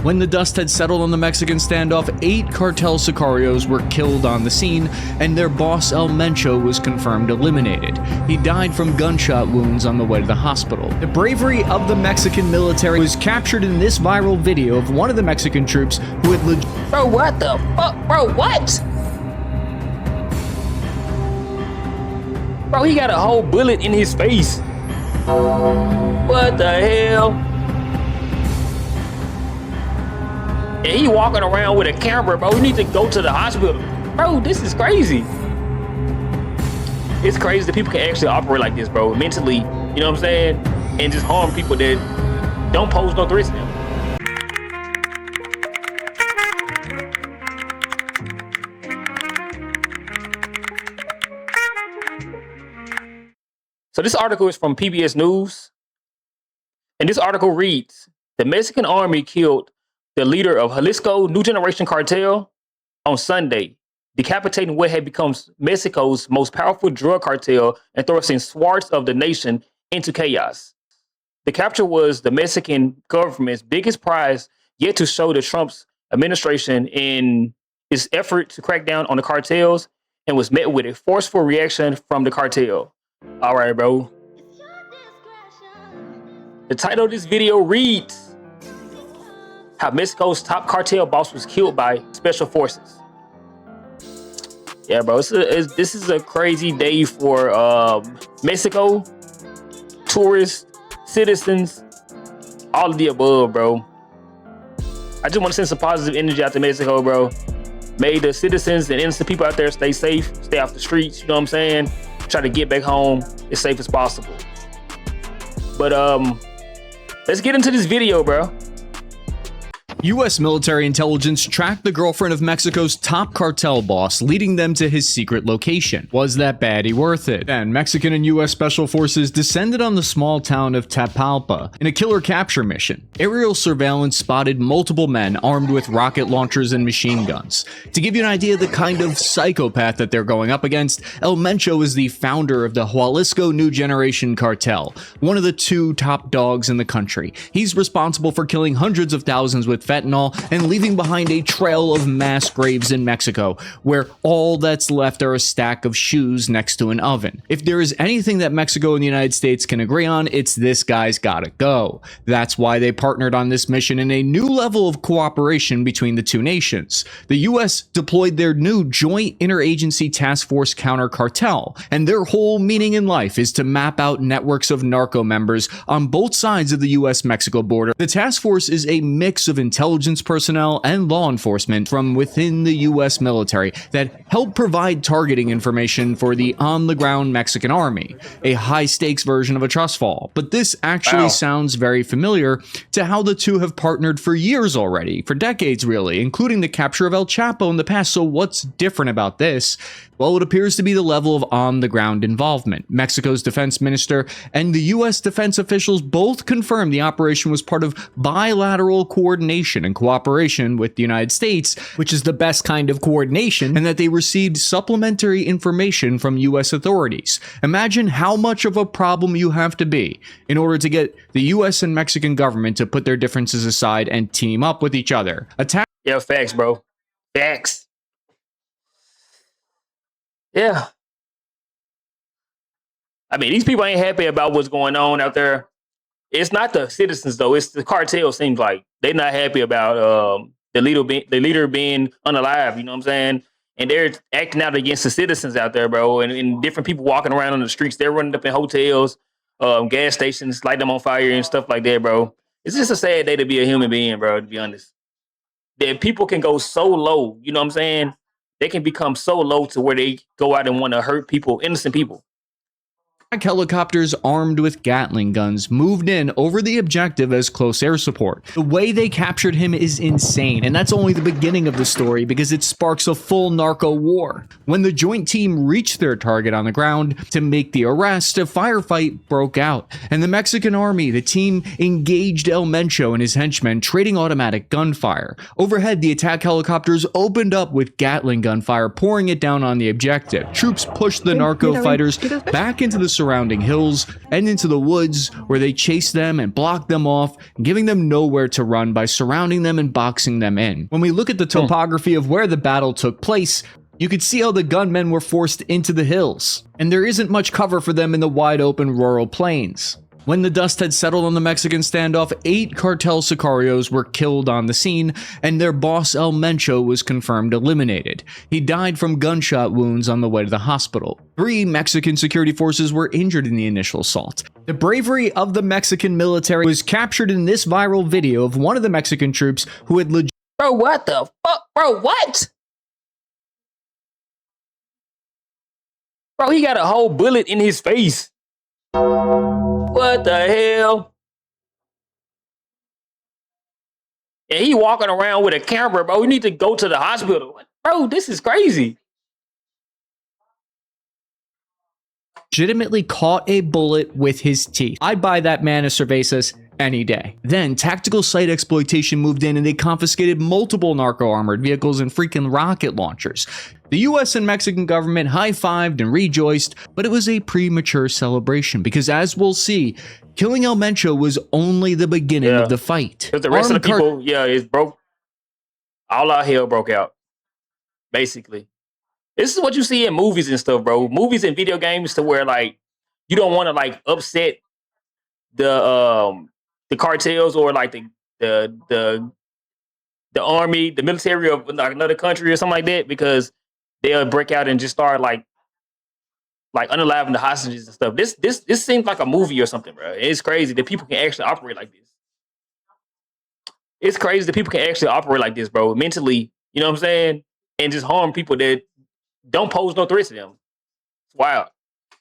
When the dust had settled on the Mexican standoff, 8 cartel sicarios were killed on the scene, and their boss El Mencho was confirmed eliminated. He died from gunshot wounds on the way to the hospital. The bravery of the Mexican military was captured in this viral video of one of the Mexican troops who had Bro, what the fuck? Bro, what? Bro, he got a whole bullet in his face. What the hell? And he walking around with a camera, bro. He needs to go to the hospital. Bro, this is crazy. It's crazy that people can actually operate like this, bro. Mentally, you know what I'm saying? And just harm people that don't pose no threats to them. So this article is from PBS News. And this article reads, the Mexican army killed the leader of Jalisco New Generation Cartel on Sunday, decapitating what had become Mexico's most powerful drug cartel and thrusting swaths of the nation into chaos. The capture was the Mexican government's biggest prize yet to show the Trump's administration in its effort to crack down on the cartels, and was met with a forceful reaction from the cartel. All right, bro. The title of this video reads, how Mexico's top cartel boss was killed by special forces. Yeah, bro, this is a crazy day for Mexico, tourists, citizens, all of the above, bro. I just want to send some positive energy out to Mexico, bro. May the citizens and innocent people out there stay safe, stay off the streets, you know what I'm saying? Try to get back home as safe as possible. But let's get into this video, bro. U.S. military intelligence tracked the girlfriend of Mexico's top cartel boss, leading them to his secret location. Was that baddie worth it? Then Mexican and U.S. special forces descended on the small town of Tapalpa in a killer capture mission. Aerial surveillance spotted multiple men armed with rocket launchers and machine guns. To give you an idea of the kind of psychopath that they're going up against, El Mencho is the founder of the Jalisco New Generation Cartel, one of the 2 top dogs in the country. He's responsible for killing hundreds of thousands with fentanyl and leaving behind a trail of mass graves in Mexico, where all that's left are a stack of shoes next to an oven. If there is anything that Mexico and the United States can agree on, it's this guy's gotta go. That's why they partnered on this mission in a new level of cooperation between the 2 nations. The US deployed their new Joint Interagency Task Force Counter Cartel, and their whole meaning in life is to map out networks of narco members on both sides of the US-Mexico border. The task force is a mix of intelligence personnel and law enforcement from within the US military that help provide targeting information for the on-the-ground Mexican army, a high-stakes version of a trust fall. But this actually sounds very familiar to how the 2 have partnered for years already, for decades really, including the capture of El Chapo in the past. So what's different about this? Well, it appears to be the level of on-the-ground involvement. Mexico's defense minister and the U.S. defense officials both confirmed the operation was part of bilateral coordination and cooperation with the United States, which is the best kind of coordination, and that they received supplementary information from U.S. authorities. Imagine how much of a problem you have to be in order to get the U.S. and Mexican government to put their differences aside and team up with each other. Yeah, facts, bro. Facts. Yeah. I mean, these people ain't happy about what's going on out there. It's not the citizens, though. It's the cartel, seems like. They're not happy about the leader being unalive, you know what I'm saying? And they're acting out against the citizens out there, bro. And different people walking around on the streets. They're running up in hotels, gas stations, light them on fire and stuff like that, bro. It's just a sad day to be a human being, bro, to be honest. That people can go so low, you know what I'm saying? They can become so low to where they go out and want to hurt people, innocent people. Helicopters armed with Gatling guns moved in over the objective as close air support. The way they captured him is insane, and that's only the beginning of the story because it sparks a full narco war. When the joint team reached their target on the ground to make the arrest, a firefight broke out, and the Mexican army, the team, engaged El Mencho and his henchmen, trading automatic gunfire. Overhead, the attack helicopters opened up with Gatling gunfire, pouring it down on the objective. Troops pushed the narco fighters back into the surrounding hills and into the woods, where they chased them and blocked them off, giving them nowhere to run by surrounding them and boxing them in. When we look at the topography of where the battle took place, you could see how the gunmen were forced into the hills, and there isn't much cover for them in the wide open rural plains. When the dust had settled on the Mexican standoff, 8 cartel sicarios were killed on the scene, and their boss El Mencho was confirmed eliminated. He died from gunshot wounds on the way to the hospital. 3 Mexican security forces were injured in the initial assault. The bravery of the Mexican military was captured in this viral video of one of the Mexican troops who had Bro, what the fuck? Bro, what? Bro, he got a whole bullet in his face. What the hell? And he walking around with a camera, bro. We need to go to the hospital. Bro, this is crazy. legitimately caught a bullet with his teeth. I'd buy that man a cervezas any day. Then tactical site exploitation moved in and they confiscated multiple narco-armored vehicles and freaking rocket launchers. The US and Mexican government high-fived and rejoiced, but it was a premature celebration because, as we'll see, killing El Mencho was only the beginning of the fight. Because the rest of the people, it's broke. All our hell broke out, basically. This is what you see in movies and stuff, bro. Movies and video games to where, like, you don't want to, like, upset the cartels or, like, the army, the military of like, another country or something like that, because they'll break out and just start like unaliving the hostages and stuff. This seems like a movie or something, bro. It's crazy that people can actually operate like this. It's crazy that people can actually operate like this, bro. Mentally, you know what I'm saying? And just harm people that don't pose no threat to them. It's wild.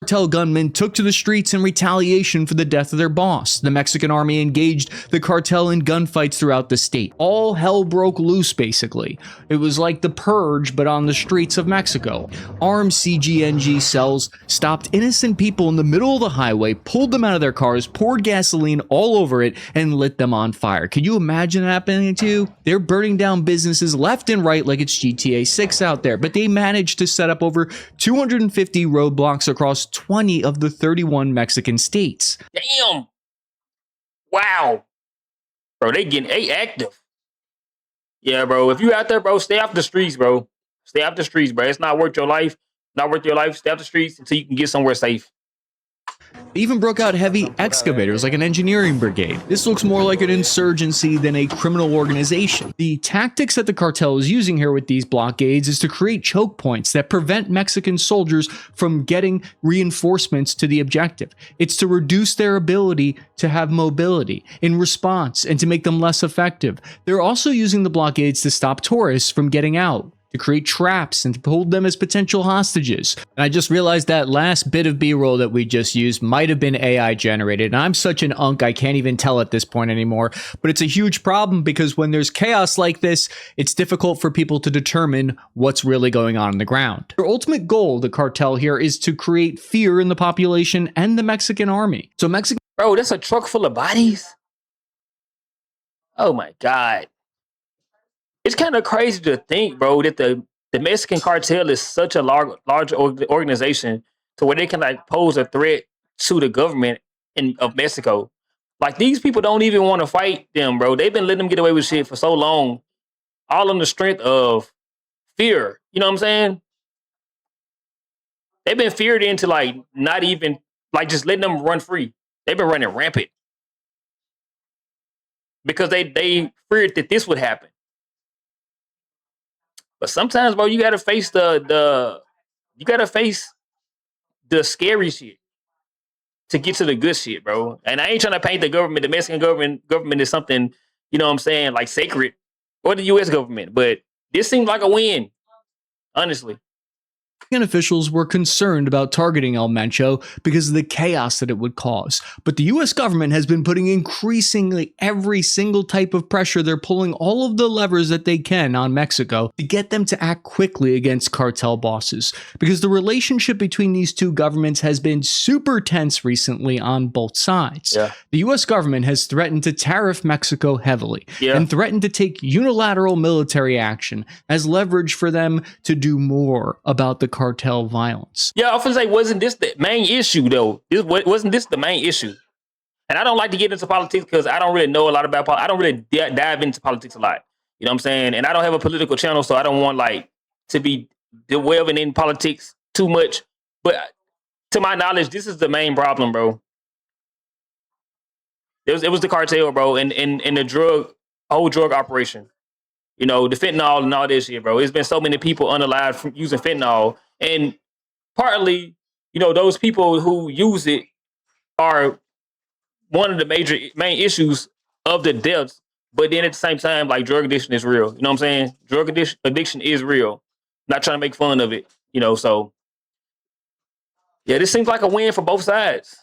Cartel gunmen took to the streets in retaliation for the death of their boss. The Mexican army engaged the cartel in gunfights throughout the state. All hell broke loose, basically. It was like the Purge, but on the streets of Mexico. Armed CGNG cells stopped innocent people in the middle of the highway, pulled them out of their cars, poured gasoline all over it, and lit them on fire. Can you imagine that happening to you? They're burning down businesses left and right like it's GTA 6 out there, but they managed to set up over 250 roadblocks across 20 of the 31 Mexican states. Damn. Wow. Bro, they active. Yeah, bro. If you out there, bro, stay off the streets, bro. Stay off the streets, bro. It's not worth your life. Not worth your life. Stay off the streets until you can get somewhere safe. They even broke out heavy excavators like an engineering brigade. This looks more like an insurgency than a criminal organization. The tactics that the cartel is using here with these blockades is to create choke points that prevent Mexican soldiers from getting reinforcements to the objective. It's to reduce their ability to have mobility in response and to make them less effective. They're also using the blockades to stop tourists from getting out, to create traps and to hold them as potential hostages. And I just realized that last bit of B-roll that we just used might have been AI generated. And I'm such an unk, I can't even tell at this point anymore. But it's a huge problem because when there's chaos like this, it's difficult for people to determine what's really going on the ground. Their ultimate goal, the cartel here, is to create fear in the population and the Mexican army. So Bro, that's a truck full of bodies? Oh my God. It's kind of crazy to think, bro, that the Mexican cartel is such a large organization to where they can like pose a threat to the government of Mexico. Like these people don't even want to fight them, bro. They've been letting them get away with shit for so long, all on the strength of fear. You know what I'm saying? They've been feared into like not even like just letting them run free. They've been running rampant because they feared that this would happen. But sometimes, bro, you gotta face the scary shit to get to the good shit, bro. And I ain't trying to paint the government, the Mexican government is something, you know what I'm saying, like sacred, or the US government. But this seems like a win, honestly. officials were concerned about targeting El Mencho because of the chaos that it would cause. But the US government has been putting increasingly every single type of pressure. They're pulling all of the levers that they can on Mexico to get them to act quickly against cartel bosses. Because the relationship between these two governments has been super tense recently on both sides. Yeah. The US government has threatened to tariff Mexico heavily and threatened to take unilateral military action as leverage for them to do more about the cartel violence. Yeah, I was gonna say, wasn't this the main issue though? Wasn't this the main issue? And I don't like to get into politics because I don't really know a lot about politics. I don't really dive into politics a lot. You know what I'm saying? And I don't have a political channel, so I don't want like to be delving in politics too much. But to my knowledge, this is the main problem, bro. It was the cartel, bro, and the whole drug operation. You know, the fentanyl and all this shit, bro. It's been so many people unalive from using fentanyl. And partly, you know, those people who use it are one of the main issues of the deaths. But then at the same time, like, drug addiction is real. You know what I'm saying? Drug addiction is real. Not trying to make fun of it, you know, so yeah, this seems like a win for both sides.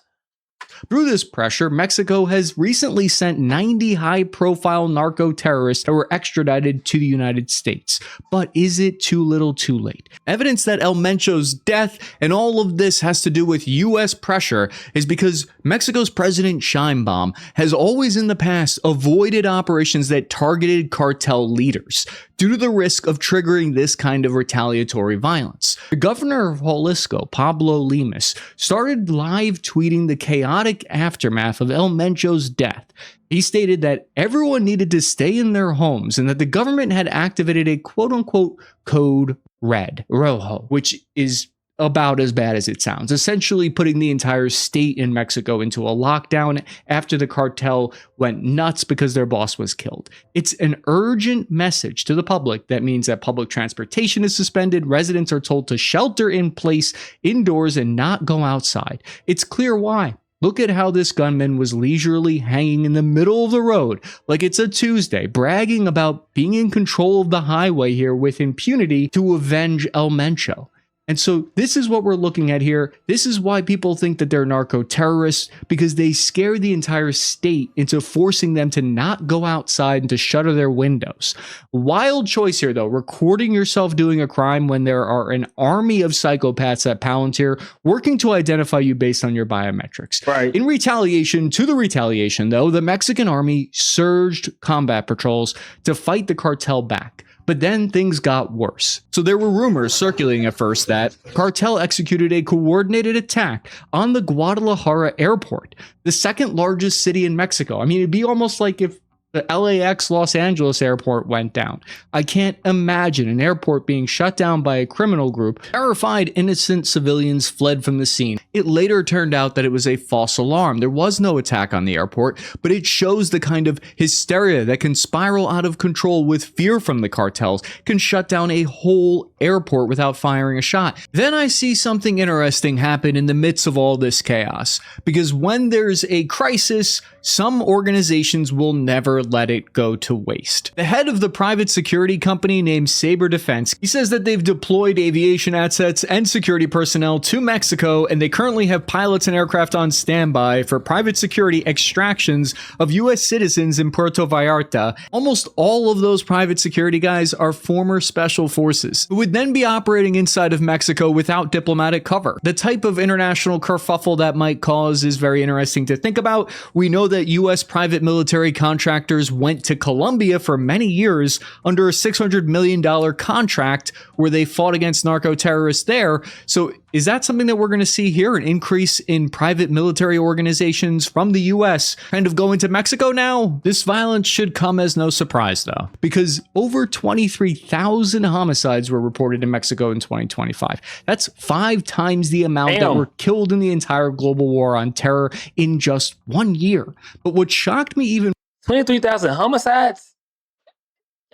Through this pressure, Mexico has recently sent 90 high-profile narco-terrorists that were extradited to the United States. But is it too little too late? Evidence that El Mencho's death and all of this has to do with U.S. pressure is because Mexico's President Sheinbaum has always in the past avoided operations that targeted cartel leaders due to the risk of triggering this kind of retaliatory violence. The governor of Jalisco, Pablo Lemus, started live tweeting the chaotic aftermath of El Mencho's death. He stated that everyone needed to stay in their homes and that the government had activated a quote-unquote code red, rojo, which is about as bad as it sounds, essentially putting the entire state in Mexico into a lockdown after the cartel went nuts because their boss was killed. It's an urgent message to the public that means that public transportation is suspended, residents are told to shelter in place indoors and not go outside. It's clear why. Look at how this gunman was leisurely hanging in the middle of the road like it's a Tuesday, bragging about being in control of the highway here with impunity to avenge El Mencho. And so this is what we're looking at here. This is why people think that they're narco-terrorists, because they scare the entire state into forcing them to not go outside and to shutter their windows. Wild choice here, though, recording yourself doing a crime when there are an army of psychopaths at Palantir working to identify you based on your biometrics. Right. In retaliation to the retaliation, though, the Mexican army surged combat patrols to fight the cartel back. But then things got worse. So there were rumors circulating at first that Cartel executed a coordinated attack on the Guadalajara airport, the second largest city in Mexico. I mean, it'd be almost like if the LAX Los Angeles airport went down. I can't imagine an airport being shut down by a criminal group. Terrified innocent civilians fled from the scene. It later turned out that it was a false alarm. There was no attack on the airport, but it shows the kind of hysteria that can spiral out of control with fear from the cartels, can shut down a whole airport without firing a shot. Then I see something interesting happen in the midst of all this chaos, because when there's a crisis, some organizations will never let it go to waste. The head of the private security company named Sabre Defense, he says that they've deployed aviation assets and security personnel to Mexico, and they currently have pilots and aircraft on standby for private security extractions of U.S. citizens in Puerto Vallarta. Almost all of those private security guys are former special forces who would then be operating inside of Mexico without diplomatic cover. The type of international kerfuffle that might cause is very interesting to think about. We know that U.S. private military contractors went to Colombia for many years under a $600 million contract where they fought against narco-terrorists there. So is that something that we're going to see here? An increase in private military organizations from the U.S. kind of going to Mexico now? This violence should come as no surprise, though, because over 23,000 homicides were reported in Mexico in 2025. That's 5 times the amount that were killed in the entire global war on terror in just 1 year. But what shocked me even 23,000 homicides?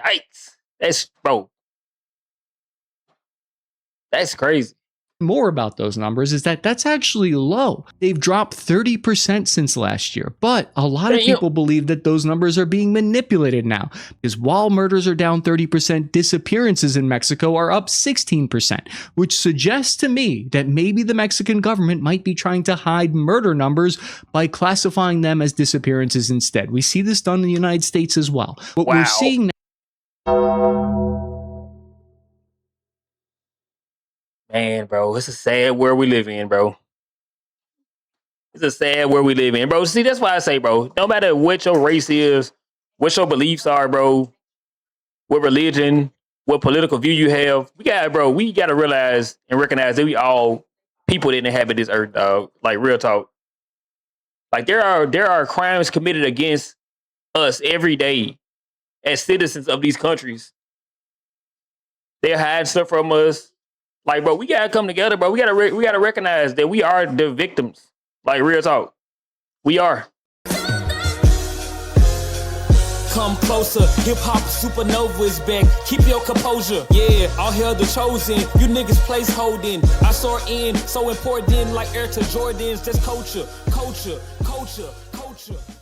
Yikes. That's crazy. more about those numbers is that that's actually low. They've dropped 30% since last year, but a lot of people believe that those numbers are being manipulated now, because while murders are down 30%, disappearances in Mexico are up 16%, which suggests to me that maybe the Mexican government might be trying to hide murder numbers by classifying them as disappearances instead. We see this done in the United States as well. What we're seeing now, man, bro, it's a sad world we live in, bro. It's a sad world we live in, bro. See, that's why I say, bro, no matter what your race is, what your beliefs are, bro, what religion, what political view you have. We gotta realize and recognize that we all people that inhabit this earth, dog. Like real talk. Like there are crimes committed against us every day as citizens of these countries. They're hiding stuff from us. Like, bro, we gotta come together, bro. We gotta recognize that we are the victims. Like real talk, we are. Come closer, hip hop supernova is back. Keep your composure, yeah. All hail the chosen. You niggas place holding. I soar in, so important like Air to Jordans. That's culture, culture, culture, culture.